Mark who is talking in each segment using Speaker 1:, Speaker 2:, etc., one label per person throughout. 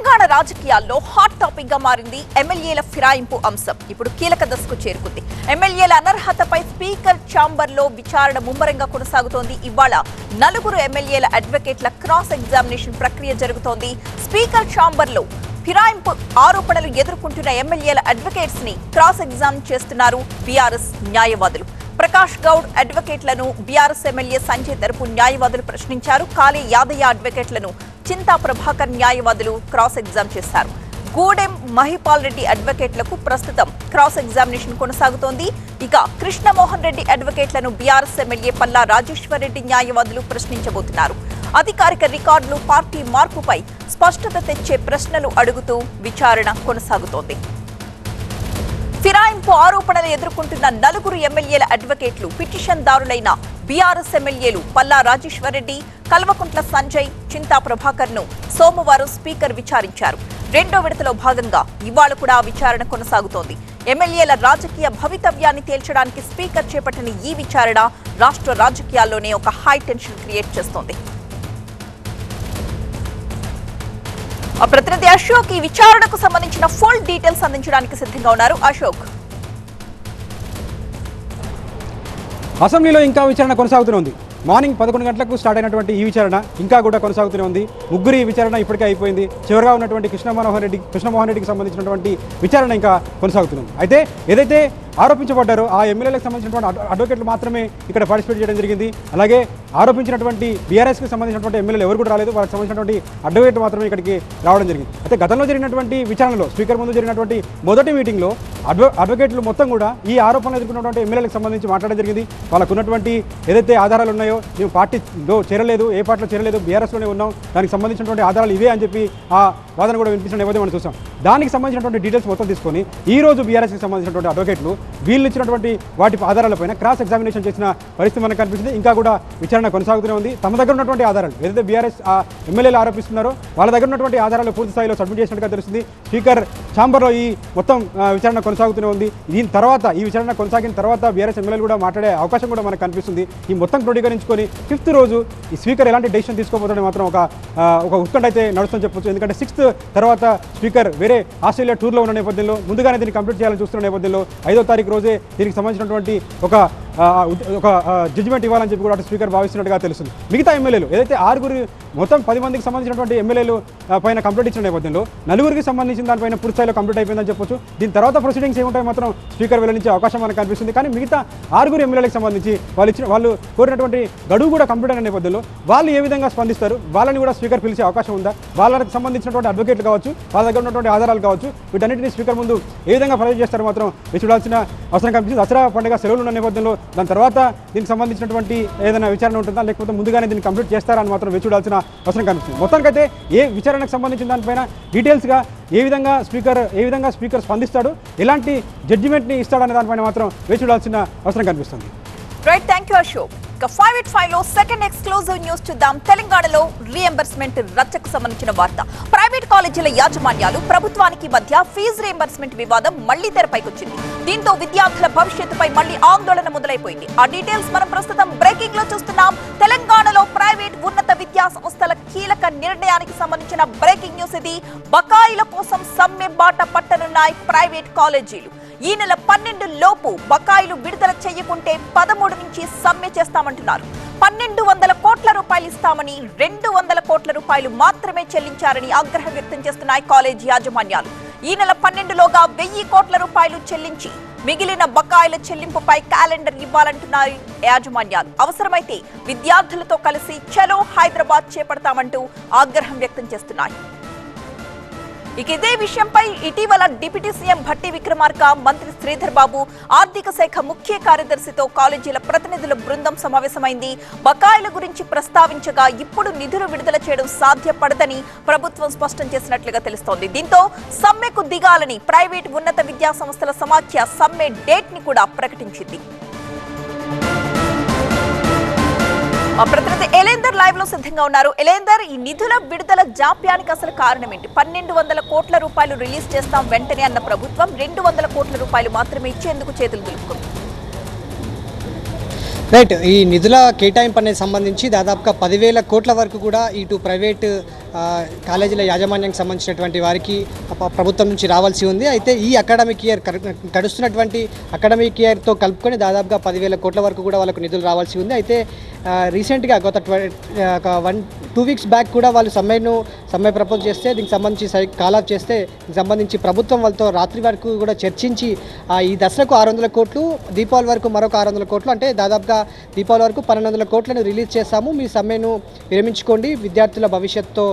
Speaker 1: తెలంగాణ రాజకీయాల్లో hot topic గా మారింది ఎమ్మెల్యేల ఫిరాయింపు అంశం. ఇప్పుడు కీలక దశకు చేరుకుంది. ఎమ్మెల్యేల అనర్హతపై స్పీకర్ ఛాంబర్ లో విచారణ ముమ్మరంగా కొనసాగుతోంది. ఇవాళ 4 ఎమ్మెల్యేల అడ్వకేట్ల క్రాస్ ఎగ్జామినేషన్ ప్రక్రియ జరుగుతోంది. స్పీకర్ ఛాంబర్ లో ఫిరాయింపు ఆరోపణలు ఎదుర్కొంటున్న ఎమ్మెల్యేల అడ్వకేట్స్ ని క్రాస్ ఎగ్జామిన్ చేస్తున్నారు బీఆర్ఎస్ న్యాయవాదులు. ప్రకాష్ గౌడ్ అడ్వకేట్లను బీఆర్ఎస్ ఎమ్మెల్యే సంజయ్ తరపు న్యాయవాదులు ప్రశ్నించారు. కాళీ యాదయ్య అడ్వకేట్లను చింతా ప్రభాకర్ న్యాయవాదులు క్రాస్ ఎగ్జామ్ చేశారు. గూడెం మహిపాల్ రెడ్డి అడ్వకేట్లకు ప్రస్తుతం క్రాస్ ఎగ్జామినేషన్ కొనసాగుతోంది. ఇక కృష్ణమోహన్ రెడ్డి అడ్వకేట్లను బీఆర్ఎస్ ఎమ్మెల్యే పల్లా రాజేశ్వర్ రెడ్డి న్యాయవాదులు ప్రశ్నించబోతున్నారు. అధికారిక రికార్డులు, పార్టీ మార్పుపై స్పష్టత తెచ్చే ప్రశ్నలు అడుగుతూ విచారణ కొనసాగుతోంది. ఫిరాయింపు ఆరోపణలు ఎదుర్కొంటున్న 4 ఎమ్మెల్యేల అడ్వకేట్లు పిటిషన్దారులైన బీఆర్ఎస్ ఎమ్మెల్యేలు పల్లా రాజేశ్వర్ రెడ్డి, కల్వకుంట్ల సంజయ్, చింతా ప్రభాకర్ ను సోమవారం స్పీకర్ విచారించారు. 2వ విడతలో భాగంగా ఇవాళ కూడా విచారణ కొనసాగుతోంది. ఎమ్మెల్యేల రాజకీయ భవితవ్యాన్ని తేల్చడానికి స్పీకర్ చేపట్టిన ఈ విచారణ రాష్ట్ర రాజకీయాల్లోనే ఒక హై టెన్షన్ క్రియేట్ చేస్తోంది. ప్రతినిధి అశోక్ ఈ విచారణకు సంబంధించిన ఫుల్ డీటెయిల్స్ అందించడానికి సిద్ధంగా ఉన్నారు. అశోక్,
Speaker 2: అసెంబ్లీలో ఇంకా విచారణ కొనసాగుతూనే ఉంది. మార్నింగ్ 11 గంటలకు స్టార్ట్ అయినటువంటి ఈ విచారణ ఇంకా కూడా కొనసాగుతూనే ఉంది. ముగ్గురి విచారణ ఇప్పటికే అయిపోయింది. చివరిగా ఉన్నటువంటి కృష్ణమోహన్ రెడ్డికి సంబంధించినటువంటి విచారణ ఇంకా కొనసాగుతుంది. అయితే ఏదైతే ఆరోపించబడ్డారో ఆ ఎమ్మెల్యేలకు సంబంధించినటువంటి అడ్వకేట్లు మాత్రమే ఇక్కడ పార్టిసిపేట్ చేయడం జరిగింది. అలాగే ఆరోపించినటువంటి బీఆర్ఎస్కి సంబంధించినటువంటి ఎమ్మెల్యేలు ఎవరు కూడా రాలేదు. వాళ్ళకి సంబంధించినటువంటి అడ్వకేట్లు మాత్రమే ఇక్కడికి రావడం జరిగింది. అయితే గతంలో జరిగినటువంటి విచారణలో స్పీకర్ ముందు జరిగినటువంటి మొదటి మీటింగ్లో అడ్వకేట్లు మొత్తం కూడా ఈ ఆరోపణలు ఎదుర్కొన్నటువంటి ఎమ్మెల్యేలకు సంబంధించి మాట్లాడడం జరిగింది. వాళ్ళకు ఉన్నటువంటి ఏదైతే ఆధారాలు ఉన్నాయో, మేము పార్టీలో చేరలేదు, ఏ పార్టీలో చేరలేదు, బీఆర్ఎస్లోనే ఉన్నాం, దానికి సంబంధించినటువంటి ఆధారాలు ఇవే అని చెప్పి ఆ వాదన కూడా వినిపించిన నేపథ్యం మనం చూసాం. దానికి సంబంధించినటువంటి డీటెయిల్స్ మొత్తం తీసుకొని ఈ రోజు బీఆర్ఎస్కి సంబంధించినటువంటి అడ్వకేట్లు వీళ్ళు ఇచ్చినటువంటి వాటి ఆధారాలపైన క్రాస్ ఎగ్జామినేషన్ చేసిన పరిస్థితి మనకు కనిపిస్తుంది. ఇంకా కూడా విచారణ కొనసాగుతూనే ఉంది. తమ దగ్గర ఉన్నటువంటి ఆధారాలు ఏదైతే బీఆర్ఎస్ ఎమ్మెల్యేలు ఆరోపిస్తున్నారో వాళ్ళ దగ్గర ఉన్నటువంటి ఆధారాలు పూర్తి స్థాయిలో సబ్మిట్ చేసినట్టుగా తెలుస్తుంది. స్పీకర్ ఛాంబర్లో ఈ మొత్తం విచారణ కొనసాగుతూనే ఉంది. దీని తర్వాత ఈ విచారణ కొనసాగిన తర్వాత బీఆర్ఎస్ ఎమ్మెల్యేలు కూడా మాట్లాడే అవకాశం కూడా మనకు కనిపిస్తుంది. ఈ మొత్తం క్రోడీకరించుకొని 5th రోజు ఈ స్పీకర్ ఎలాంటి డెసిషన్ తీసుకోబోతుందని మాత్రం ఒక ఉత్కంఠ అయితే నడుస్తుందని చెప్పొచ్చు. ఎందుకంటే 6th తర్వాత స్పీకర్ వేరే ఆస్ట్రేలియా టూర్లో ఉన్న నేపథ్యంలో ముందుగానే దీన్ని కంప్లీట్ చేయాలని చూస్తున్న నేపథ్యంలో 5వ తారీఖు రోజే దీనికి సంబంధించినటువంటి ఒక జడ్జిమెంట్ ఇవ్వాలని చెప్పి కూడా అటు స్పీకర్ భావిస్తున్నట్టుగా తెలుస్తుంది. మిగతా ఎమ్మెల్యేలు ఏదైతే 6 మొత్తం 10 మందికి సంబంధించినటువంటి ఎమ్మెల్యేలు పైన కంప్లీట్ ఇచ్చిన నేపథ్యంలో 4కి సంబంధించిన దానిపైన పూర్తి స్థాయిలో కంప్లీట్ అయిపోయిందని చెప్పొచ్చు. దీని తర్వాత ప్రొసీడింగ్స్ ఏముంటాయి మాత్రం స్పీకర్ వెల్లడించే అవకాశం మనకు కనిపిస్తుంది. కానీ మిగతా 6 ఎమ్మెల్యేలకు సంబంధించి వాళ్ళు కోరినటువంటి గడువు కూడా కంప్లీట్ అయిన నేపథ్యంలో వాళ్ళు ఏ విధంగా స్పందిస్తారు, వాళ్ళని కూడా స్పీకర్ పిలిచే అవకాశం ఉందా, వాళ్ళకి సంబంధించినటువంటి అడ్వకేట్లు కావచ్చు, వాళ్ళ దగ్గర ఉన్నటువంటి ఆధారాలు కావచ్చు, వీటన్నింటినీ స్పీకర్ ముందు ఏ విధంగా ప్రొజెక్ట్ చేస్తారు మాత్రం వేచి చూడాల్సిన అవసరం కనిపిస్తుంది. దసరా పండుగ సెలవులు ఉన్న నేపథ్యంలో దాని తర్వాత దీనికి సంబంధించినటువంటి ఏదైనా విచారణ ఉంటుందా, లేకపోతే ముందుగానే దీన్ని కంప్లీట్ చేస్తారా అని మాత్రం వేచి చూడాల్సిన అవసరం కనిపిస్తుంది. మొత్తానికైతే ఏ విచారణకు సంబంధించిన దానిపైన డీటెయిల్స్గా ఏ విధంగా స్పీకర్ స్పందిస్తాడు, ఎలాంటి జడ్జిమెంట్ని ఇస్తాడనే దానిపైన మాత్రం వేచి చూడాల్సిన అవసరం కనిపిస్తుంది.
Speaker 1: Right, thank you Ashok. 5 లో సెకండ్ ఎక్స్క్లూజివ్ న్యూస్ చూద్దాం. తెలంగాణలో రీఎంబర్స్మెంట్ రచ్చకు సంబంధించిన వార్త. ప్రైవేట్ కాలేజీల యాజమాన్యాలు ప్రభుత్వానికి మధ్య ఫీజు రీఎంబర్స్మెంట్ వివాదం మళ్లీ తెరపైకొచ్చింది. దీంతో విద్యార్థుల భవిష్యత్తుపై మళ్లీ ఆందోళన మొదలైపోయింది. ఆ డీటెయిల్స్ మనం ప్రస్తుతం బ్రేకింగ్ లో చూస్తున్నాం. తెలంగాణలో ప్రైవేట్ ఉన్నత విద్యా సంస్థల కీలక నిర్ణయానికి సంబంధించిన బ్రేకింగ్ న్యూస్ ఇది. బకాయిల కోసం సమ్మె బాట పట్టనున్నాయి ప్రైవేట్ కాలేజీలు. ఈ నెల 12 లోపు బకాయిలు విడుదల చేయకుంటే 13 నుంచి సమ్మె చేస్తామంటున్నారు. 1200 కోట్ల రూపాయలు ఇస్తామని 200 కోట్ల రూపాయలు మాత్రమే చెల్లించారని ఆగ్రహం వ్యక్తం చేస్తున్నాయి కాలేజీ యాజమాన్యాలు. ఈ నెల 12లోగా 1000 కోట్ల రూపాయలు చెల్లించి మిగిలిన బకాయిల చెల్లింపుపై క్యాలెండర్ ఇవ్వాలంటున్నాయి యాజమాన్యాలు. అవసరమైతే విద్యార్థులతో కలిసి చలో హైదరాబాద్ చేపడతామంటూ ఆగ్రహం వ్యక్తం చేస్తున్నాయి. ఇక ఇదే విషయంపై ఇటీవల డిప్యూటీ సీఎం భట్టి విక్రమార్క, మంత్రి శ్రీధర్ బాబు, ఆర్థిక శాఖ ముఖ్య కార్యదర్శితో కాలేజీల ప్రతినిధుల బృందం సమావేశమైంది. బకాయిల గురించి ప్రస్తావించగా ఇప్పుడు నిధులు విడుదల చేయడం సాధ్యపడదని ప్రభుత్వం స్పష్టం చేసినట్లుగా తెలుస్తోంది. దీంతో సమ్మెకు దిగాలని ప్రైవేట్ ఉన్నత విద్యా సంస్థల సమాఖ్య సమ్మె డేట్ ని కూడా ప్రకటించింది. ప్రతినిధి ఎలేందర్ లైవ్ లో సిద్ధంగా ఉన్నారు. ఎలేందర్, ఈ నిధుల విడుదల జాప్యానికి అసలు కారణం ఏంటి? 1200 కోట్ల రూపాయలు రిలీజ్ చేస్తాం వెంటనే అన్న ప్రభుత్వం 200 కోట్ల రూపాయలు మాత్రమే ఇచ్చేందుకు చేతులు దులుపుకుంది.
Speaker 3: రైట్, ఈ నిధుల కేటాయింపు అనేది సంబంధించి దాదాపుగా 10,000 కోట్ల వరకు కూడా ఇటు ప్రైవేట్ కాలేజీల యాజమాన్యానికి సంబంధించినటువంటి వారికి ప్రభుత్వం నుంచి రావాల్సి ఉంది. అయితే ఈ అకాడమిక్ ఇయర్ గడుస్తున్నటువంటి అకాడమిక్ ఇయర్తో కలుపుకొని దాదాపుగా 10,000 కోట్ల వరకు కూడా వాళ్ళకు నిధులు రావాల్సి ఉంది. అయితే రీసెంట్గా గత 2 వీక్స్ బ్యాక్ కూడా వాళ్ళు సమ్మె ప్రపోజ్ చేస్తే దీనికి సంబంధించి కాల్ ఆఫ్ చేస్తే దీనికి సంబంధించి ప్రభుత్వం వాళ్ళతో రాత్రి వరకు కూడా చర్చించి ఈ దసరాకు 600 కోట్లు, దీపావళి వరకు మరొక 600 కోట్లు, అంటే దాదాపుగా దీపావళి వరకు 1,200 కోట్లను రిలీజ్ చేస్తాము, మీ సమ్మెను విరమించుకోండి, విద్యార్థుల భవిష్యత్తుతో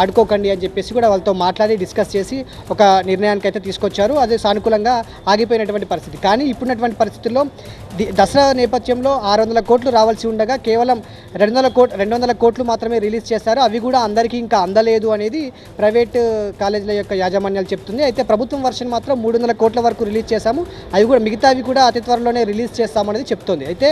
Speaker 3: ఆడుకోకండి అని చెప్పేసి కూడా వాళ్ళతో మాట్లాడి డిస్కస్ చేసి ఒక నిర్ణయానికి అయితే తీసుకొచ్చారు. అదే సానుకూలంగా ఆగిపోయినటువంటి పరిస్థితి. కానీ ఇప్పుడున్నటువంటి పరిస్థితుల్లో దసరా నేపథ్యంలో 600 కోట్లు రావాల్సి ఉండగా కేవలం 200 కోట్లు మాత్రమే రిలీజ్ చేశారు. అవి కూడా అందరికీ ఇంకా అందలేదు అనేది ప్రైవేట్ కాలేజీల యొక్క యాజమాన్యాలు చెప్తుంది. అయితే ప్రభుత్వం వర్షన్ మాత్రం 300 కోట్ల వరకు రిలీజ్ చేశాము, అవి కూడా మిగతావి కూడా అతి త్వరలోనే రిలీజ్ చేస్తామనేది చెప్తోంది. అయితే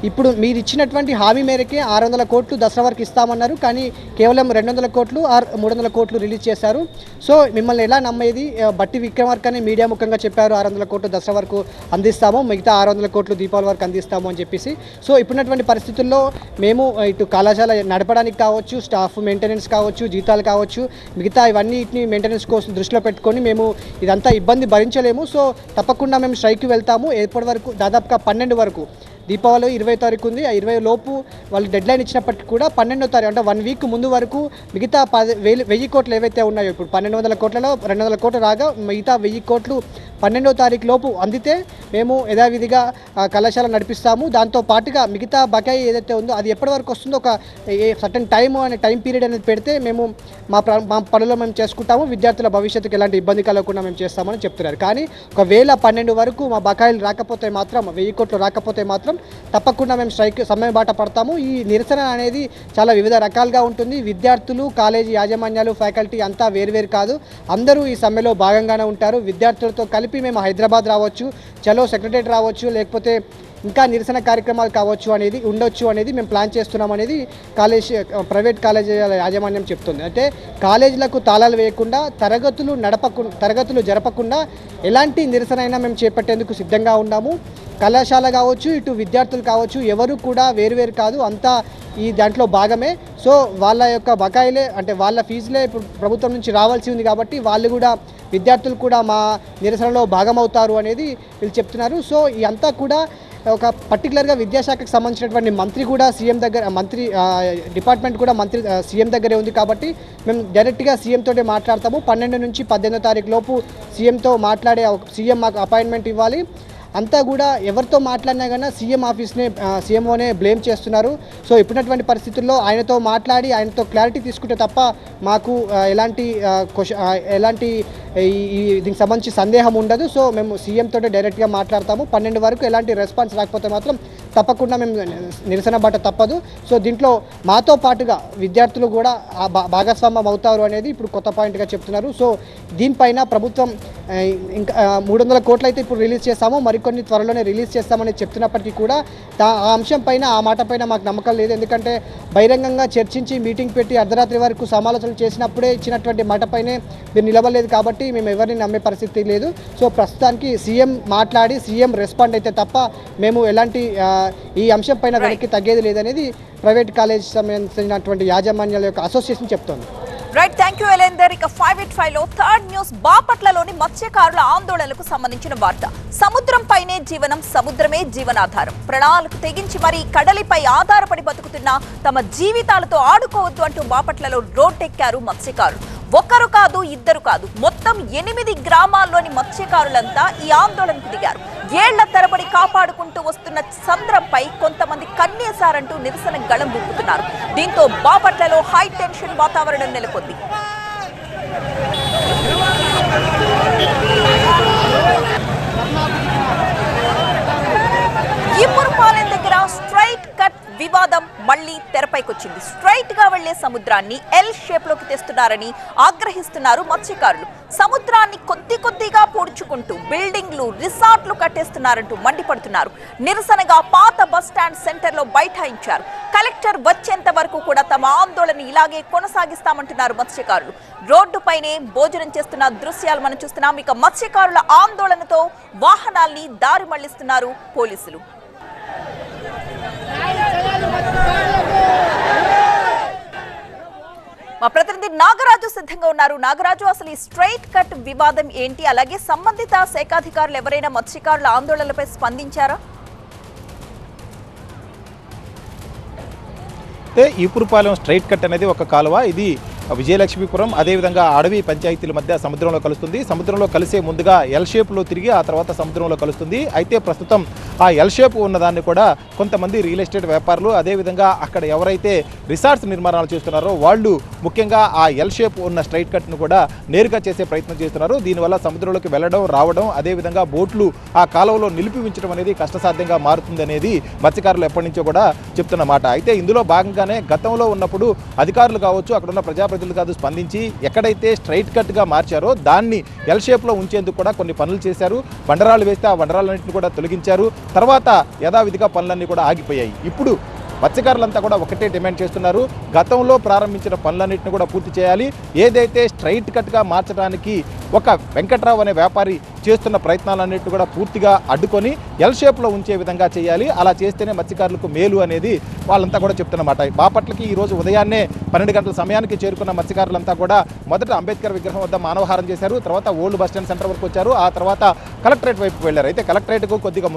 Speaker 3: ఇప్పుడు మీరు ఇచ్చినటువంటి హామీ మేరకే 600 కోట్లు దసరా వరకు ఇస్తామన్నారు, కానీ కేవలం 200 కోట్లు 300 కోట్లు రిలీజ్ చేశారు. సో మిమ్మల్ని ఎలా నమ్మేది? బట్టి విక్రమార్క అని మీడియా ముఖంగా చెప్పారు 600 కోట్లు దసరా వరకు అందిస్తాము, మిగతా 600 కోట్లు దీపావళి వరకు అందిస్తాము అని చెప్పేసి. సో ఇప్పుడున్నటువంటి పరిస్థితుల్లో మేము ఇటు కళాశాల నడపడానికి కావచ్చు, స్టాఫ్ మెయింటెనెన్స్ కావచ్చు, జీతాలు కావచ్చు, మిగతా ఇవన్నిటిని మెయింటెనెన్స్ కోసం దృష్టిలో పెట్టుకొని మేము ఇదంతా ఇబ్బంది భరించలేము. సో తప్పకుండా మేము స్ట్రైక్కి వెళ్తాము. ఎప్పటి వరకు? దాదాపుగా 12 వరకు. దీపావళి 20 తారీఖు ఉంది. ఆ 20 లోపు వాళ్ళు డెడ్లైన్ ఇచ్చినప్పటికీ కూడా 12వ తారీఖు అంటే 1 వీక్ ముందు వరకు మిగతా 10,000 కోట్లు ఏవైతే ఉన్నాయో, ఇప్పుడు 1,200 కోట్లలో 200 కోట్లు రాగా మిగతా 1000 కోట్లు 12వ తారీఖు లోపు అందితే మేము యథావిధిగా కళాశాల నడిపిస్తాము. దాంతో పాటుగా మిగతా బకాయి ఏదైతే ఉందో అది ఎప్పటి వరకు వస్తుందో ఒక సర్టన్ టైం పీరియడ్ అనేది పెడితే మేము మా పనులు మేము చేసుకుంటాము, విద్యార్థుల భవిష్యత్తుకు ఎలాంటి ఇబ్బంది కలగకుండా మేము చేస్తామని చెప్తున్నారు. కానీ ఒకవేళ 12 వరకు మా బకాయిలు రాకపోతే మాత్రం, 1000 కోట్లు రాకపోతే మాత్రం తప్పకుండా మేము సమ్మె బాట పడతాము. ఈ నిరసన అనేది చాలా వివిధ రకాలుగా ఉంటుంది. విద్యార్థులు, కాలేజీ యాజమాన్యాలు, ఫ్యాకల్టీ అంతా వేరువేరు కాదు, అందరూ ఈ సమ్మెలో భాగంగానే ఉంటారు. విద్యార్థులతో కలిపి మేము హైదరాబాద్ రావచ్చు, చలో సెక్రటరేట్ రావచ్చు, లేకపోతే ఇంకా నిరసన కార్యక్రమాలు కావచ్చు అనేది ఉండొచ్చు అనేది మేము ప్లాన్ చేస్తున్నాం అనేది ప్రైవేట్ కాలేజీల యాజమాన్యం చెప్తుంది. అంటే కాలేజీలకు తాళాలు వేయకుండా, తరగతులు జరపకుండా ఎలాంటి నిరసన అయినా మేము చేపట్టేందుకు సిద్ధంగా ఉన్నాము. కళాశాల కావచ్చు, ఇటు విద్యార్థులు కావచ్చు, ఎవరు కూడా వేరువేరు కాదు, అంతా ఈ దాంట్లో భాగమే. సో వాళ్ళ యొక్క బకాయిలే, అంటే వాళ్ళ ఫీజులే ఇప్పుడు ప్రభుత్వం నుంచి రావాల్సి ఉంది కాబట్టి వాళ్ళు కూడా, విద్యార్థులు కూడా మా నిరసనలో భాగమవుతారు అనేది వీళ్ళు చెప్తున్నారు. సో ఇదంతా కూడా ఒక పర్టికులర్గా విద్యాశాఖకు సంబంధించినటువంటి మంత్రి కూడా సీఎం దగ్గర, డిపార్ట్మెంట్ కూడా సీఎం దగ్గరే ఉంది కాబట్టి మేము డైరెక్ట్గా సీఎం తోటే మాట్లాడతాము. 12 నుంచి 18వ తారీఖు లోపు సీఎంతో మాట్లాడే, సీఎం మాకు అపాయింట్మెంట్ ఇవ్వాలి. అంతా కూడా ఎవరితో మాట్లాడినా కానీ సీఎంఓనే బ్లేమ్ చేస్తున్నారు. సో ఇప్పుడున్నటువంటి పరిస్థితుల్లో ఆయనతో మాట్లాడి ఆయనతో క్లారిటీ తీసుకుంటే తప్ప మాకు ఎలాంటి దీనికి సంబంధించి సందేహం ఉండదు. సో మేము సీఎం తోటే డైరెక్ట్గా మాట్లాడతాము. 12 వరకు ఎలాంటి రెస్పాన్స్ రాకపోతే మాత్రం తప్పకుండా మేము నిరసన బాట తప్పదు. సో దీంట్లో మాతో పాటుగా విద్యార్థులు కూడా భాగస్వామ్యం అవుతారు అనేది ఇప్పుడు కొత్త పాయింట్గా చెప్తున్నారు. సో దీనిపైన ప్రభుత్వం ఇంకా 300 కోట్లు అయితే ఇప్పుడు రిలీజ్ చేస్తాము, మరికొన్ని త్వరలోనే రిలీజ్ చేస్తామని చెప్తున్నప్పటికీ కూడా ఆ అంశం పైన, ఆ మాట పైన మాకు నమ్మకం లేదు. ఎందుకంటే బహిరంగంగా చర్చించి మీటింగ్ పెట్టి అర్ధరాత్రి వరకు సమాలోచనలు చేసినప్పుడే ఇచ్చినటువంటి మాట పైనే మీరు నిలవలేదు కాబట్టి మేము ఎవరిని నమ్మే పరిస్థితి లేదు. సో ప్రస్తుతానికి సీఎం మాట్లాడి సీఎం రెస్పాండ్ అయితే తప్ప మేము ఎలాంటి ఈ అంశం పైన వెనక్కి తగ్గేది లేదనేది ప్రైవేట్ కాలేజ్ సంబంధించినటువంటి యాజమాన్యాల యొక్క అసోసియేషన్ చెప్తోంది.
Speaker 1: Right, thank you Elender. ఇక 585 లో థర్డ్ న్యూస్, బాపట్లలోని మత్స్యకారుల ఆందోళనలకు సంబంధించిన వార్త. సముద్రం పైనే జీవనం, సముద్రమే జీవనాధారం. ప్రాణాలకు తెగించి మరీ కడలిపై ఆధారపడి బతుకుతున్న తమ జీవితాలతో ఆడుకోవద్దు అంటూ బాపట్లలో రోడ్డెక్కారు మత్స్యకారులు. ఒక్కరు కాదు, ఇద్దరు కాదు, మొత్తం 8 గ్రామాల్లోని మత్స్యకారులంతా ఈ ఆందోళనకు దిగారు. ఏళ్ల తరబడి కాపాడుకుంటూ వస్తున్న సముద్రంపై కొంతమంది కన్నేశారంటూ నిరసన గళం విప్పుతున్నారు. దీంతో బాపట్లలో హై టెన్షన్ వాతావరణం నెలకొంది. ఈపురపాలెం దగ్గర స్ట్రైట్ కట్ వివాదం మళ్లీ తెరపైకొచ్చింది. స్ట్రైట్ గా వెళ్లే సముద్రాన్ని ఎల్ షేప్ లోకి తెస్తున్నారని ఆగ్రహిస్తున్నారు మత్స్యకారులు. సముద్రాన్ని కొద్దిగా పూడ్చుకుంటూ బిల్డింగ్లు, రిసార్ట్లు కట్టేస్తున్నారంటూ మండిపడుతున్నారు. నిరసనగా పాత బస్టాండ్ సెంటర్ లో బైఠాయించారు. కలెక్టర్ వచ్చేంత వరకు కూడా తమ ఆందోళన ఇలాగే కొనసాగిస్తామంటున్నారు మత్స్యకారులు. రోడ్డుపైనే భోజనం చేస్తున్న దృశ్యాలు మనం చూస్తున్నాం. ఇక మత్స్యకారుల ఆందోళనతో వాహనాల్ని దారి మళ్లిస్తున్నారు పోలీసులు. మా ప్రతినిధి నాగరాజు సిద్ధంగా ఉన్నారు. నాగరాజు, అసలు ఈ స్ట్రైట్ కట్ వివాదం ఏంటి? అలాగే సంబంధిత శాఖాధికారులు ఎవరైనా మత్స్యకారుల ఆందోళనలపై స్పందించారా?
Speaker 4: ఈపురపాలెం స్ట్రైట్ కట్ అనేది ఒక కాలువ. ఇది విజయలక్ష్మీపురం అదేవిధంగా అడవి పంచాయతీల మధ్య సముద్రంలో కలుస్తుంది. సముద్రంలో కలిసే ముందుగా ఎల్ షేప్లో తిరిగి ఆ తర్వాత సముద్రంలో కలుస్తుంది. అయితే ప్రస్తుతం ఆ ఎల్ షేప్ ఉన్నదాన్ని కూడా కొంతమంది రియల్ ఎస్టేట్ వ్యాపారులు అదేవిధంగా అక్కడ ఎవరైతే రిసార్ట్స్ నిర్మాణాలు చేస్తున్నారో వాళ్ళు ముఖ్యంగా ఆ ఎల్ షేప్ ఉన్న స్ట్రైట్ కట్ను కూడా నేరుగా చేసే ప్రయత్నం చేస్తున్నారు. దీనివల్ల సముద్రంలోకి వెళ్ళడం రావడం అదేవిధంగా బోట్లు ఆ కాలువలో నిలిపి ఉంచడం అనేది కష్టసాధ్యంగా మారుతుంది అనేది మత్స్యకారులు ఎప్పటి నుంచో కూడా చెప్తున్నమాట. అయితే ఇందులో భాగంగానే గతంలో ఉన్నప్పుడు అధికారులు కావచ్చు అక్కడ ఉన్న ప్రజాప్రతినిధులు కాదు స్పందించి ఎక్కడైతే స్ట్రైట్ కట్గా మార్చారో దాన్ని ఎల్ షేప్లో ఉంచేందుకు కూడా కొన్ని పనులు చేశారు. బండరాలు వేస్తే ఆ బండరాలన్నింటినీ కూడా తొలగించారు. తర్వాత యథావిధిగా పనులన్నీ కూడా ఆగిపోయాయి. ఇప్పుడు మత్స్యకారులంతా కూడా ఒకటే డిమాండ్ చేస్తున్నారు. గతంలో ప్రారంభించిన పనులన్నింటినీ కూడా పూర్తి చేయాలి. ఏదైతే స్ట్రైట్ కట్గా మార్చడానికి ఒక వెంకట్రావు అనే వ్యాపారి చేస్తున్న ప్రయత్నాలన్నింటినీ కూడా పూర్తిగా అడ్డుకొని ఎల్ షేప్లో ఉంచే విధంగా చేయాలి. అలా చేస్తేనే మత్స్యకారులకు మేలు అనేది వాళ్ళంతా కూడా చెప్తున్నమాట. బాపట్లకి ఈరోజు ఉదయాన్నే 12 గంటల సమయానికి చేరుకున్న మత్స్యకారులంతా కూడా మొదట అంబేద్కర్ విగ్రహం వద్ద మానవహారం చేశారు. తర్వాత ఓల్డ్ బస్టాండ్ సెంటర్ వరకు వచ్చారు. ఆ తర్వాత కలెక్టరేట్ వైపు వెళ్ళారు. అయితే కలెక్టరేట్కు కొద్దిగా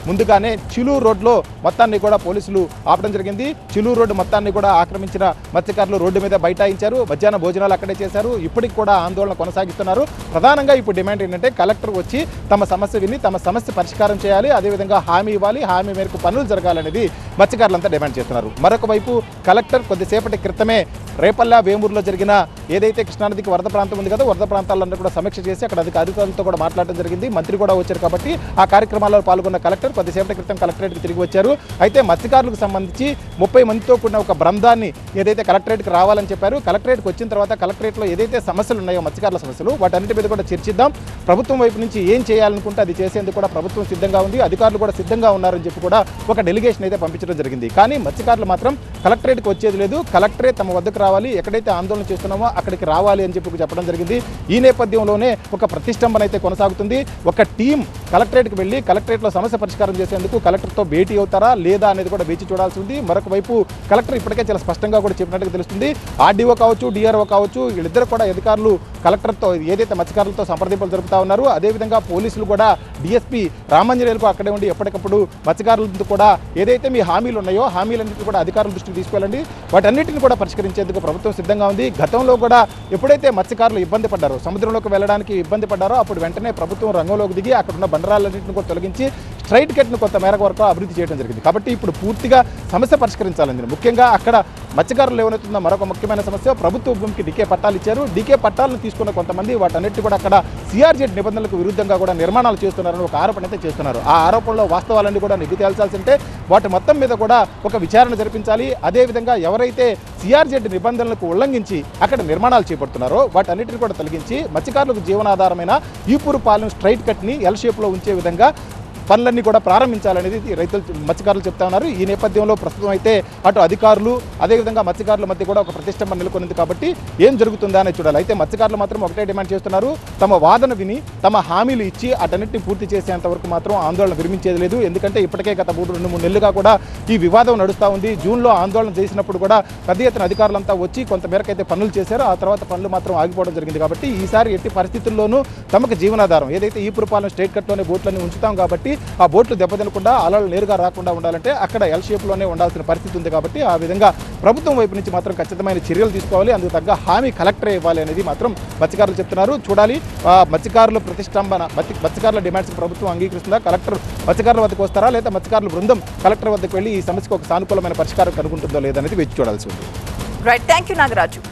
Speaker 4: ముందుగానే చిలూరు రోడ్లో మొత్తాన్ని కూడా పోలీసులు ఆపడం జరిగింది. చిలూరు రోడ్డు మొత్తాన్ని కూడా ఆక్రమించిన మత్స్యకారులు రోడ్డు మీద బైఠాయించారు. మధ్యాహ్న భోజనాలు అక్కడే చేశారు. ఇప్పటికి కూడా ఆందోళన కొనసాగిస్తున్నారు. ప్రధానంగా ఇప్పుడు డిమాండ్ ఏంటంటే కలెక్టర్ వచ్చి తమ సమస్య విని తమ సమస్య పరిష్కారం చేయాలి. అదేవిధంగా హామీ ఇవ్వాలి. హామీ మేరకు పనులు జరగాలనేది మత్స్యకారులంతా డిమాండ్ చేస్తున్నారు. మరొక వైపు కలెక్టర్ కొద్దిసేపటి క్రితమే రేపల్ల వేమూరులో జరిగిన ఏదైతే కృష్ణానదికి వరద ప్రాంతం ఉంది కదా వరద ప్రాంతాలన్నీ కూడా సమీక్ష చేసి అక్కడ అధికారులతో కూడా మాట్లాడడం జరిగింది. మంత్రి కూడా వచ్చారు కాబట్టి ఆ కార్యక్రమాల్లో పాల్గొన్న కలెక్టర్ కొద్దిసేపటి క్రితం కలెక్టరేట్కి తిరిగి వచ్చారు. అయితే మత్స్యకారులకు సంబంధించి 30 మందితో కూడిన ఒక బృందాన్ని ఏదైతే కలెక్టరేట్కి రావాలని చెప్పారు. కలెక్టరేట్కి వచ్చిన తర్వాత కలెక్టరేట్లో ఏదైతే సమస్యలు ఉన్నాయో మత్స్యకారుల సమస్యలు వాటన్నిటి మీద కూడా చర్చిద్దాం. ప్రభుత్వం వైపు నుంచి ఏం చేయాలనుకుంటే అది చేసేందుకు కూడా ప్రభుత్వం సిద్ధంగా ఉంది. అధికారులు కూడా సిద్ధంగా ఉన్నారని చెప్పి కూడా ఒక డెలిగేషన్ అయితే పంపించడం జరిగింది. కానీ మత్స్యకారులు మాత్రం కలెక్టరేట్కి వచ్చేది లేదు. కలెక్టరే తమ వద్దకు రావాలి, ఎక్కడైతే ఆందోళన చేస్తున్నామో అక్కడికి రావాలి అని చెప్పి చెప్పడం జరిగింది. ఈ నేపథ్యంలోనే ఒక ప్రతిష్టంభన అయితే కొనసాగుతుంది. ఒక టీం కలెక్టరేట్కి వెళ్ళి కలెక్టరేట్లో సమస్య పరిష్కారం చేసేందుకు కలెక్టర్తో భేటీ అవుతారా లేదా అనేది కూడా వేచి చూడాల్సి ఉంది. మరొక వైపు కలెక్టర్ ఇప్పటికే చాలా స్పష్టంగా కూడా చెప్పినట్టుగా తెలుస్తుంది. ఆర్డీఓ కావచ్చు డిఆర్ఓ కావచ్చు వీళ్ళిద్దరు కూడా అధికారులు కలెక్టర్తో ఏదైతే మత్స్యకారులతో సంప్రదింపులు జరుపుతా ఉన్నారు. అదేవిధంగా పోలీసులు కూడా డిఎస్పీ రామాంజనేయులకు అక్కడే ఉండి ఎప్పటికప్పుడు మత్స్యకారులతో కూడా ఏదైతే మీ హామీలు ఉన్నాయో హామీలన్నింటినీ కూడా అధికారుల దృష్టికి తీసుకెళ్ళండి, వాటన్నిటిని కూడా పరిష్కరించేందుకు ప్రభుత్వం సిద్ధంగా ఉంది. గతంలో కూడా ఎప్పుడైతే మత్స్యకారులు ఇబ్బంది పడ్డారో సముద్రంలోకి వెళ్ళడానికి ఇబ్బంది పడ్డారో అప్పుడు వెంటనే ప్రభుత్వం రంగంలోకి దిగి అక్కడ ఉన్న బండరాలన్నింటిని కూడా తొలగించి స్ట్రైట్ కట్ను కొంత మేరకు వరకు అభివృద్ధి చేయడం జరిగింది. కాబట్టి ఇప్పుడు పూర్తిగా సమస్య పరిష్కరించాలని ముఖ్యంగా అక్కడ మత్స్యకారులు ఏమవుతుందో మరొక ముఖ్యమైన సమస్య ప్రభుత్వ భూమికి డీకే పట్టాలు ఇచ్చారు. డీకే పట్టాలను తీసుకున్న కొంతమంది వాటన్నిటి కూడా అక్కడ సిఆర్జెడ్ నిబంధనలకు విరుద్ధంగా కూడా నిర్మాణాలు చేస్తున్నారని ఒక ఆరోపణ అయితే చేస్తున్నారు. ఆ ఆరోపణలో వాస్తవాలన్నీ కూడా నిగ్గు తేల్చాల్సి ఉంటే వాటి మొత్తం మీద కూడా ఒక విచారణ జరిపించాలి. అదేవిధంగా ఎవరైతే సిఆర్జెడ్ నిబంధనలకు ఉల్లంఘించి అక్కడ నిర్మాణాలు చేపడుతున్నారో వాటన్నిటిని కూడా తొలగించి మత్స్యకారులకు జీవనాధారమైన ఈపురపాలెం స్ట్రైట్ కట్ని ఎల్ షేప్లో ఉంచే విధంగా పనులన్నీ కూడా ప్రారంభించాలనేది రైతులు మత్స్యకారులు చెప్తా ఉన్నారు. ఈ నేపథ్యంలో ప్రస్తుతం అయితే అటు అధికారులు అదేవిధంగా మత్స్యకారుల మధ్య కూడా ఒక ప్రతిష్టంభన నెలకొంది. కాబట్టి ఏం జరుగుతుందా అనేది చూడాలి. అయితే మత్స్యకారులు మాత్రం ఒకటే డిమాండ్ చేస్తున్నారు. తమ వాదన విని తమ హామీలు ఇచ్చి అటన్నిటిని పూర్తి చేసేంత వరకు మాత్రం ఆందోళన విరమించేది లేదు. ఎందుకంటే ఇప్పటికే గత 2-3 నెలలుగా కూడా ఈ వివాదం నడుస్తూ ఉంది. జూన్లో ఆందోళన చేసినప్పుడు కూడా పెద్ద ఎత్తున అధికారులంతా వచ్చి కొంతమేరకు అయితే పనులు చేశారు. ఆ తర్వాత పనులు మాత్రం ఆగిపోవడం జరిగింది. కాబట్టి ఈసారి ఎట్టి పరిస్థితుల్లోనూ తమకు జీవనాధారం ఏదైతే ఈపురపాలెం స్ట్రైట్ కట్లోనే బోట్లన్నీ ఉంచుతాం కాబట్టి ఆ బోట్లు దెబ్బతినకుండా అలలు నేరుగా రాకుండా ఉండాలంటే అక్కడ ఎల్ షేప్లోనే ఉండాల్సిన పరిస్థితి ఉంది. కాబట్టి ఆ విధంగా ప్రభుత్వం వైపు నుంచి మాత్రం ఖచ్చితమైన చర్యలు తీసుకోవాలి. అందుకు తగ్గ హామీ కలెక్టరే ఇవ్వాలి అనేది మాత్రం మత్స్యకారులు చెప్తున్నారు. చూడాలి మత్స్యకారుల ప్రతిష్టంభన మత్స్యకారుల డిమాండ్స్ ప్రభుత్వం అంగీకరిస్తుందా, కలెక్టర్ మత్స్యకారుల వద్దకు వస్తారా లేదా మత్స్యకారుల బృందం కలెక్టర్ వద్దకు వెళ్ళి ఈ సమస్యకు ఒక సానుకూలమైన పరిష్కారం కనుగొంటుందో లేదనేది వేచి చూడాల్సి ఉంది.
Speaker 1: Right, thank you Nagaraju.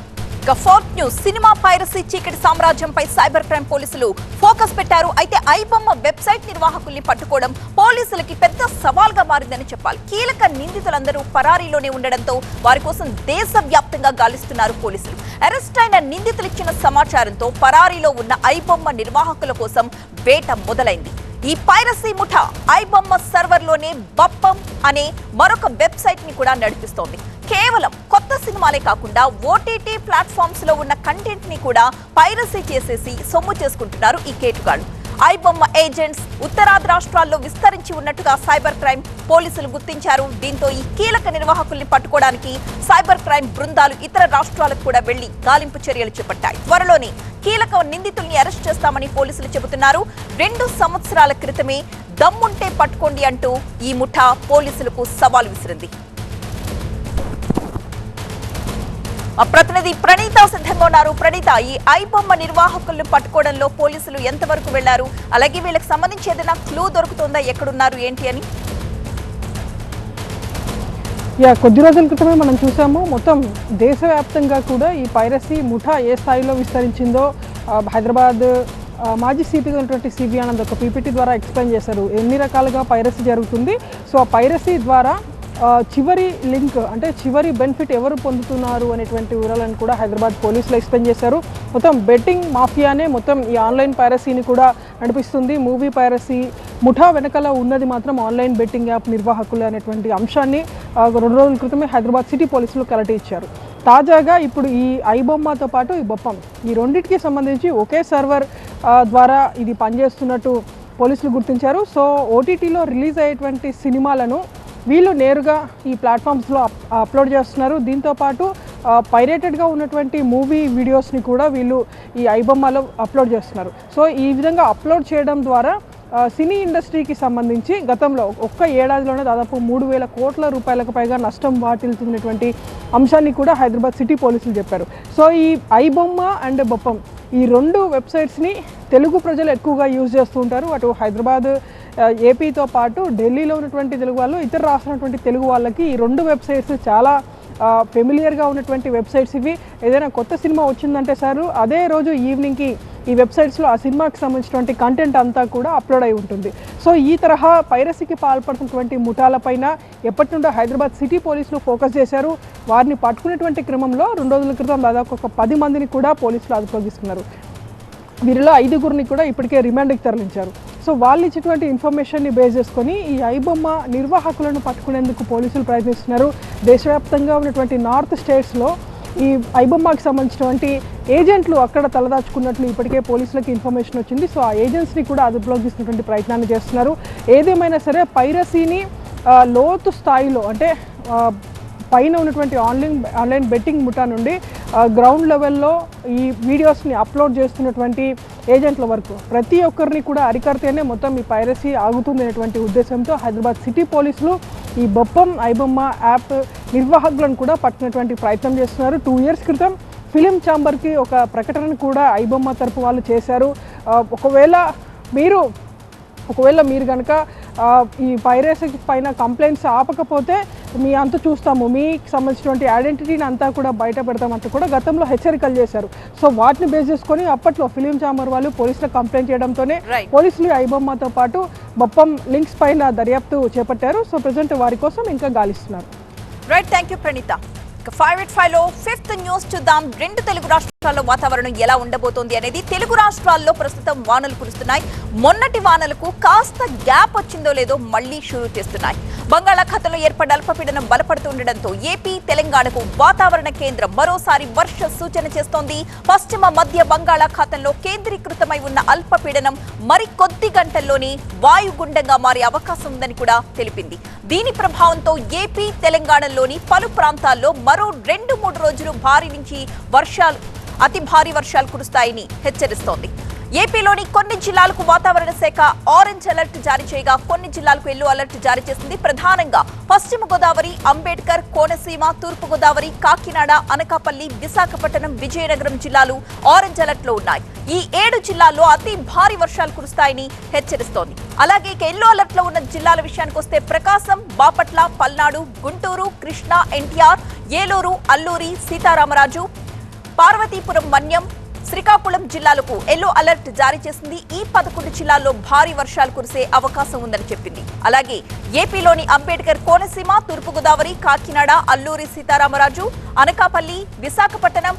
Speaker 1: Fourth news cinema piracy చీకటి సామ్రాజ్యంపై సైబర్ క్రైమ్ పోలీసులు ఫోకస్ పెట్టారు. అయితే ఐబొమ్మ వెబ్సైట్ నిర్వాహకుల్ని పట్టుకోవడం పోలీసులకి పెద్ద సవాల్గా మారిందని చెప్పాలి. కీలక నిందితులందరూ పరారీలోనే ఉండడంతో వారి కోసం దేశవ్యాప్తంగా గాలిస్తున్నారు పోలీసులు. అరెస్ట్ అయిన నిందితులు ఇచ్చిన సమాచారంతో పరారీలో ఉన్న ఐబొమ్మ నిర్వాహకుల కోసం వేట మొదలైంది. ఈ పైరసీ ముఠా ఐబొమ్మ సర్వర్లోనే బప్పం అనే మరొక వెబ్సైట్ ని కూడా నడిపిస్తోంది. కేవలం కొత్త సినిమాలే కాకుండా ఓటీటీ ప్లాట్ఫామ్స్ లో ఉన్న కంటెంట్ ని కూడా పైరసీ చేసేసి సొమ్ము చేసుకుంటున్నారు ఈ కేటుగాళ్లు. ఐబొమ్మ ఏజెంట్స్ ఉత్తరాది రాష్ట్రాల్లో విస్తరించి ఉన్నట్టుగా సైబర్ క్రైమ్ పోలీసులు గుర్తించారు. దీంతో ఈ కీలక నిర్వాహకుల్ని పట్టుకోవడానికి సైబర్ క్రైమ్ బృందాలు ఇతర రాష్ట్రాలకు కూడా వెళ్లి గాలింపు చర్యలు చేపట్టాయి. త్వరలోనే కీలక నిందితుల్ని అరెస్ట్ చేస్తామని పోలీసులు చెబుతున్నారు. 2 సంవత్సరాల క్రితమే దమ్ముంటే పట్టుకోండి అంటూ ఈ ముఠా పోలీసులకు సవాల్ విసిరింది. మా ప్రతినిధి ప్రణీత సిద్ధంగా ఉన్నారు. ప్రణీత, ఈ ఐబొమ్మ నిర్వాహకులను పట్టుకోవడంలో పోలీసులు ఎంతవరకు వెళ్లారు? అలాగే వీళ్ళకి సంబంధించి ఏదైనా క్లూ దొరుకుతుందా? ఎక్కడున్నారు ఏంటి అని?
Speaker 5: కొద్ది రోజుల క్రితమే మనం చూసాము. మొత్తం దేశవ్యాప్తంగా కూడా ఈ పైరసీ ముఠా ఏ స్థాయిలో విస్తరించిందో హైదరాబాద్ మాజీ సిపిగా ఉన్నటువంటి సిబి ఆనంద్ ఒక పీపీటీ ద్వారా ఎక్స్ప్లెయిన్ చేశారు. ఎన్ని రకాలుగా పైరసీ జరుగుతుంది, సో ఆ పైరసీ ద్వారా చివరి లింక్ అంటే చివరి బెనిఫిట్ ఎవరు పొందుతున్నారు అనేటువంటి వివరాలను కూడా హైదరాబాద్ పోలీసులు ఎక్స్ప్లెయిన్ చేశారు. మొత్తం బెట్టింగ్ మాఫియానే మొత్తం ఈ ఆన్లైన్ పైరసీని కూడా నడిపిస్తుంది. మూవీ పైరసీ ముఠా వెనకాల ఉన్నది మాత్రం ఆన్లైన్ బెట్టింగ్ యాప్ నిర్వాహకులు అనేటువంటి అంశాన్ని 2 రోజుల క్రితమే హైదరాబాద్ సిటీ పోలీసులు క్లారిటీ ఇచ్చారు. తాజాగా ఇప్పుడు ఈ ఐబొమ్మతో పాటు ఈ బొప్పం ఈ రెండింటికి సంబంధించి ఒకే సర్వర్ ద్వారా ఇది పనిచేస్తున్నట్టు పోలీసులు గుర్తించారు. సో ఓటీటీలో రిలీజ్ అయ్యేటువంటి సినిమాలను వీళ్ళు నేరుగా ఈ ప్లాట్ఫామ్స్లో అప్లోడ్ చేస్తున్నారు. దీంతోపాటు పైరేటెడ్గా ఉన్నటువంటి మూవీ వీడియోస్ని కూడా వీళ్ళు ఈ ఐబొమ్మలో అప్లోడ్ చేస్తున్నారు. సో ఈ విధంగా అప్లోడ్ చేయడం ద్వారా సినీ ఇండస్ట్రీకి సంబంధించి గతంలో ఒక్క ఏడాదిలోనే దాదాపు 3,000 కోట్ల రూపాయలకు పైగా నష్టం వాటిల్తున్నటువంటి అంశాన్ని కూడా హైదరాబాద్ సిటీ పోలీసులు చెప్పారు. సో ఈ ఐబొమ్మ అండ్ బొప్పం ఈ 2 వెబ్సైట్స్ని తెలుగు ప్రజలు ఎక్కువగా యూజ్ చేస్తూ ఉంటారు. అటు హైదరాబాద్ ఏపీతో పాటు ఢిల్లీలో ఉన్నటువంటి తెలుగు వాళ్ళు, ఇతర రాష్ట్రాలటువంటి తెలుగు వాళ్ళకి ఈ 2 వెబ్సైట్స్ చాలా ఫెమిలియర్గా ఉన్నటువంటి వెబ్సైట్స్ ఇవి. ఏదైనా కొత్త సినిమా వచ్చిందంటే సార్ అదే రోజు ఈవినింగ్కి ఈ వెబ్సైట్స్లో ఆ సినిమాకి సంబంధించినటువంటి కంటెంట్ అంతా కూడా అప్లోడ్ అయి ఉంటుంది. సో ఈ తరహా పైరసీకి పాల్పడుతున్నటువంటి ముఠాలపైన ఎప్పటి నుండో హైదరాబాద్ సిటీ పోలీసులు ఫోకస్ చేశారు. వారిని పట్టుకునేటువంటి క్రమంలో 2 రోజుల క్రితం దాదాపు ఒక 10 మందిని కూడా పోలీసులు అదుపులోకి తీసుకున్నారు. వీరిలో 5గురిని కూడా ఇప్పటికే రిమాండ్కి తరలించారు. సో వాళ్ళు ఇచ్చినటువంటి ఇన్ఫర్మేషన్ని బేస్ చేసుకొని ఈ ఐబొమ్మ నిర్వాహకులను పట్టుకునేందుకు పోలీసులు ప్రయత్నిస్తున్నారు. దేశవ్యాప్తంగా ఉన్నటువంటి నార్త్ స్టేట్స్లో ఈ ఐబొమ్మకి సంబంధించినటువంటి ఏజెంట్లు అక్కడ తలదాచుకున్నట్లు ఇప్పటికే పోలీసులకు ఇన్ఫర్మేషన్ వచ్చింది. సో ఆ ఏజెంట్స్ని కూడా అదుపులోకి తీసుకున్నటువంటి ప్రయత్నాన్ని చేస్తున్నారు. ఏదేమైనా సరే పైరసీని లోతు స్థాయిలో అంటే పైన ఉన్నటువంటి ఆన్లైన్ బెట్టింగ్ ముఠా నుండి గ్రౌండ్ లెవెల్లో ఈ వీడియోస్ని అప్లోడ్ చేస్తున్నటువంటి ఏజెంట్ల వరకు ప్రతి ఒక్కరిని కూడా అరికడితేనే మొత్తం ఈ పైరసీ ఆగుతుంది అనేటువంటి ఉద్దేశంతో హైదరాబాద్ సిటీ పోలీసులు ఈ బొప్పం ఐబొమ్మ యాప్ నిర్వాహకులను కూడా పట్టినటువంటి ప్రయత్నం చేస్తున్నారు. 2 years క్రితం ఫిలిం ఛాంబర్కి ఒక ప్రకటన కూడా ఐబొమ్మ తరపు వాళ్ళు చేశారు. ఒకవేళ మీరు కనుక ఈ పైరసీ పైన కంప్లైంట్స్ ఆపకపోతే మీ అంతా చూస్తాము, మీకు సంబంధించినటువంటి ఐడెంటిటీని అంతా కూడా బయట పెడతామంటూ కూడా గతంలో హెచ్చరికలు చేశారు. సో వాటిని బేస్ చేసుకొని అప్పట్లో ఫిలిం ఛాంబర్ వాళ్ళు పోలీసులకు కంప్లైంట్ చేయడంతోనే పోలీసులు ఐబొమ్మతో పాటు బొప్పం లింక్స్ పైన దర్యాప్తు చేపట్టారు. సో ప్రజెంట్ వారి కోసం ఇంకా గాలిస్తున్నారు.
Speaker 1: Right, thank you Praneetha. 5@5 లో 5th న్యూస్ చూద్దాం. 2 తెలుగు రాష్ట్రాల్లో వాతావరణం ఎలా ఉండబోతోంది అనేది. తెలుగు రాష్ట్రాల్లో ప్రస్తుతం వానలు కురుస్తున్నాయి. మొన్నటి వానలకు కాస్త గ్యాప్ వచ్చిందో లేదో మళ్లీ షురూ చేస్తున్నాయి. బంగాళాఖాతంలో ఏర్పడ్డ అల్పపీడనం బలపడుతుండటంతో ఏపీ తెలంగాణకు వాతావరణ కేంద్రం మరోసారి వర్ష సూచన చేస్తోంది. పశ్చిమ మధ్య బంగాళాఖాతంలో కేంద్రీకృతమై ఉన్న అల్పపీడనం మరికొద్ది గంటల్లోనే వాయుగుండంగా మారే అవకాశం ఉందని కూడా తెలిపింది. దీని ప్రభావంతో ఏపీ తెలంగాణలోని పలు ప్రాంతాల్లో మరో 2-3 రోజులు భారీ నుంచి అతి భారీ వర్షాలు కురుస్తాయని హెచ్చరిస్తోంది. ఏపీలోని కొన్ని జిల్లాలకు వాతావరణ శాఖ ఆరెంజ్ అలర్ట్ జారీ చేయగా కొన్ని జిల్లాలకు ఎల్లో అలర్ట్ జారీ చేసింది. ప్రధానంగా పశ్చిమ గోదావరి, అంబేద్కర్, కోనసీమ, తూర్పు గోదావరి, కాకినాడ, అనకాపల్లి, విశాఖపట్నం, విజయనగరం జిల్లాలు ఆరెంజ్ అలర్ట్ లో ఉన్నాయి. ఈ 7 జిల్లాల్లో అతి భారీ వర్షాలు కురుస్తాయని హెచ్చరిస్తోంది. అలాగే ఎల్లో అలర్ట్ లో ఉన్న జిల్లాల విషయానికి వస్తే ప్రకాశం, బాపట్ల, పల్నాడు, గుంటూరు, కృష్ణా, ఎన్టీఆర్, ఏలూరు, అల్లూరి సీతారామరాజు, పార్వతీపురం, మన్యం, శ్రీకాకుళం జిల్లాలకు ఎల్లో అలర్ట్ జారీ చేసింది. ఈ 11 జిల్లాల్లో భారీ వర్షాలు కురిసే అవకాశం ఉందని చెప్పింది. అలాగే ఏపీలోని అంబేద్కర్, కోనసీమ, తూర్పుగోదావరి, కాకినాడ, అల్లూరి సీతారామరాజు, అనకాపల్లి, విశాఖపట్నం,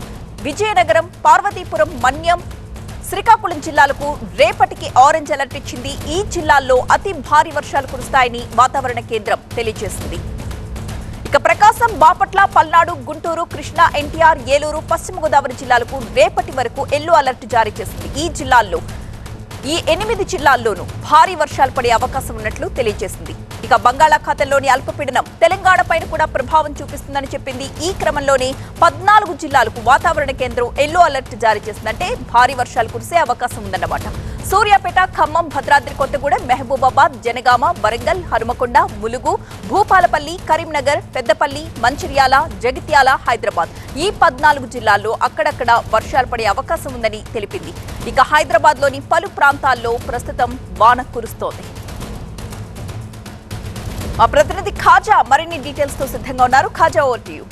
Speaker 1: విజయనగరం, పార్వతీపురం, మన్యం, శ్రీకాకుళం జిల్లాలకు రేపటికి ఆరెంజ్ అలర్ట్ ఇచ్చింది. ఈ జిల్లాల్లో అతి భారీ వర్షాలు కురుస్తాయని వాతావరణ కేంద్రం తెలియజేసింది. ఇక ప్రకాశం, బాపట్ల, పల్నాడు, గుంటూరు, కృష్ణా, ఎన్టీఆర్, ఏలూరు, పశ్చిమ గోదావరి జిల్లాలకు రేపటి వరకు ఎల్లో అలర్ట్ జారీ చేసింది. ఈ జిల్లాల్లో ఈ 8 జిల్లాల్లోనూ భారీ వర్షాలు పడే అవకాశం ఉన్నట్లు తెలియజేసింది. ఇక బంగాళాఖాతంలోని అల్పపీడనం తెలంగాణపైన కూడా ప్రభావం చూపిస్తుందని చెప్పింది. ఈ క్రమంలోనే 14 జిల్లాలకు వాతావరణ కేంద్రం ఎల్లో అలర్ట్ జారీ చేసిందంటే భారీ వర్షాలు కురిసే అవకాశం ఉందన్నమాట. సూర్యాపేట, ఖమ్మం, భద్రాద్రి కొత్తగూడెం, మహబూబాబాద్, జనగామ, వరంగల్, హనుమకొండ, ములుగు, భూపాలపల్లి, కరీంనగర్, పెద్దపల్లి, మంచిర్యాల, జగిత్యాల, హైదరాబాద్ ఈ 14 జిల్లాల్లో అక్కడక్కడ వర్షాలు పడే అవకాశం ఉందని తెలిపింది. ఇక హైదరాబాద్లోని పలు ప్రాంతాల్లో ప్రస్తుతం వాన కురుస్తోంది. మా ప్రతినిధి ఖాజా మరిన్ని డీటెయిల్స్ తో సిద్ధంగా ఉన్నారు. Khaja, over to you.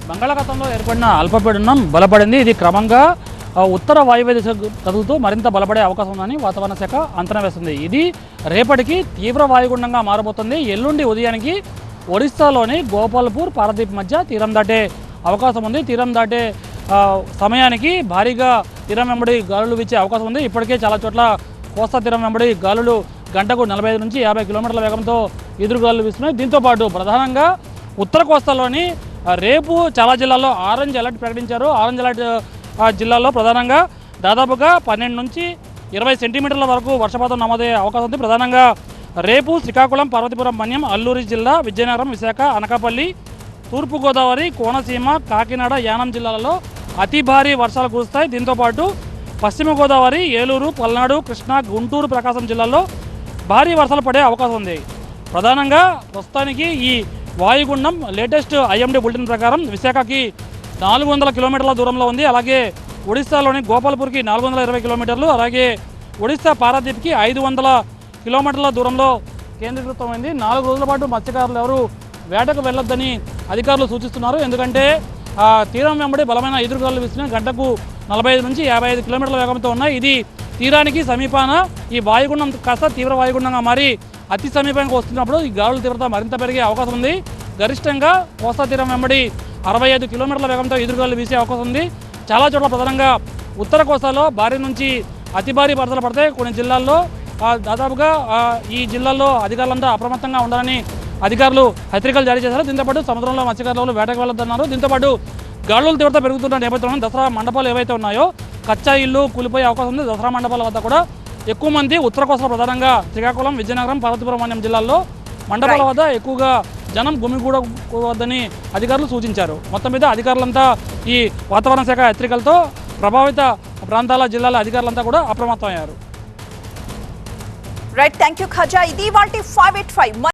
Speaker 6: బంగాళాఖాతంలో ఏర్పడిన అల్పపీడనం బలపడింది. ఇది క్రమంగా ఉత్తర వాయువ్య దిశ కదులుతూ మరింత బలపడే అవకాశం ఉందని వాతావరణ శాఖ అంచనా వేస్తుంది. ఇది రేపటికి తీవ్ర వాయుగుండంగా మారబోతుంది. ఎల్లుండి ఉదయానికి ఒడిశాలోని గోపాల్పూర్, పారదీప్ మధ్య తీరం దాటే అవకాశం ఉంది. తీరం దాటే సమయానికి భారీగా తీరం వెంబడి గాలులు వీచే అవకాశం ఉంది. ఇప్పటికే చాలా చోట్ల కోస్తా తీరం వెంబడి గాలులు గంటకు 45 నుంచి 50 కిలోమీటర్ల వేగంతో ఎదురుగాలులు వీస్తున్నాయి. దీంతోపాటు ప్రధానంగా ఉత్తర కోస్తాలోని రేపు చాలా జిల్లాల్లో ఆరెంజ్ అలర్ట్ ప్రకటించారు. ఆరెంజ్ అలర్ట్ జిల్లాల్లో ప్రధానంగా దాదాపుగా 12 నుంచి 20 సెంటీమీటర్ల వరకు వర్షపాతం నమోదయ్యే అవకాశం ఉంది. ప్రధానంగా రేపు శ్రీకాకుళం, పార్వతీపురం, మన్యం, అల్లూరి జిల్లా, విజయనగరం, విశాఖ, అనకాపల్లి, తూర్పుగోదావరి, కోనసీమ, కాకినాడ, యానం జిల్లాలలో అతి భారీ వర్షాలు కురుస్తాయి. దీంతోపాటు పశ్చిమ గోదావరి, ఏలూరు, పల్నాడు, కృష్ణా, గుంటూరు, ప్రకాశం జిల్లాల్లో భారీ వర్షాలు పడే అవకాశం ఉంది. ప్రధానంగా ప్రస్తుతానికి ఈ వాయుగుండం లేటెస్ట్ ఐఎండీ బులెటిన్ ప్రకారం విశాఖకి 400 కిలోమీటర్ల దూరంలో ఉంది. అలాగే ఒడిశాలోని గోపాల్పూర్కి 420 కిలోమీటర్లు, అలాగే ఒడిశా పారాదీప్కి 500 కిలోమీటర్ల దూరంలో కేంద్రీకృతమైంది. 4 రోజుల పాటు మత్స్యకారులు ఎవరు వేటకు వెళ్ళొద్దని అధికారులు సూచిస్తున్నారు. ఎందుకంటే తీరం వెంబడి బలమైన ఎదురుగాలు వీస్తున్నాయి. గంటకు 45 నుంచి 55 కిలోమీటర్ల వేగంతో ఉన్నాయి. ఇది తీరానికి సమీపాన ఈ వాయుగుండం కాస్త తీవ్ర వాయుగుండంగా మారి అతి సమీపంగా వస్తున్నప్పుడు ఈ గాలుల తీవ్రత మరింత పెరిగే అవకాశం ఉంది. గరిష్టంగా కోస్తా తీరం వెంబడి 65 కిలోమీటర్ల వేగంతో ఎదురుగాలు వీసే అవకాశం ఉంది. చాలా చోట్ల ప్రధానంగా ఉత్తర కోస్తాలో భారీ నుంచి అతి భారీ వరదలు పడతాయి. కొన్ని జిల్లాల్లో దాదాపుగా ఈ జిల్లాల్లో అధికారులంతా అప్రమత్తంగా ఉండాలని అధికారులు హెచ్చరికలు జారీ చేశారు. దీంతోపాటు సముద్రంలో మత్స్యకారులు వేటకు వెళ్ళొద్దన్నారు. దీంతోపాటు గాలుల తీవ్రత పెరుగుతున్న నేపథ్యంలో దసరా మండపాలు ఏవైతే ఉన్నాయో కచ్చా ఇల్లు కూలిపోయే అవకాశం ఉంది. దసరా మండపాల వద్ద కూడా ఎక్కువ మంది ఉత్తర కోస్తా ప్రధానంగా శ్రీకాకుళం, విజయనగరం, పార్వతీపురం, మన్యం జిల్లాల్లో మండపాల వద్ద ఎక్కువగా జనం గుమిగూడవద్దని అధికారులు సూచించారు. మొత్తం మీద అధికారులంతా ఈ వాతావరణ శాఖ హెచ్చరికలతో ప్రభావిత ప్రాంతాల జిల్లాల అధికారులంతా కూడా అప్రమత్తమయ్యారు.
Speaker 1: Right, thank you Khaja. ఇది వాటి 585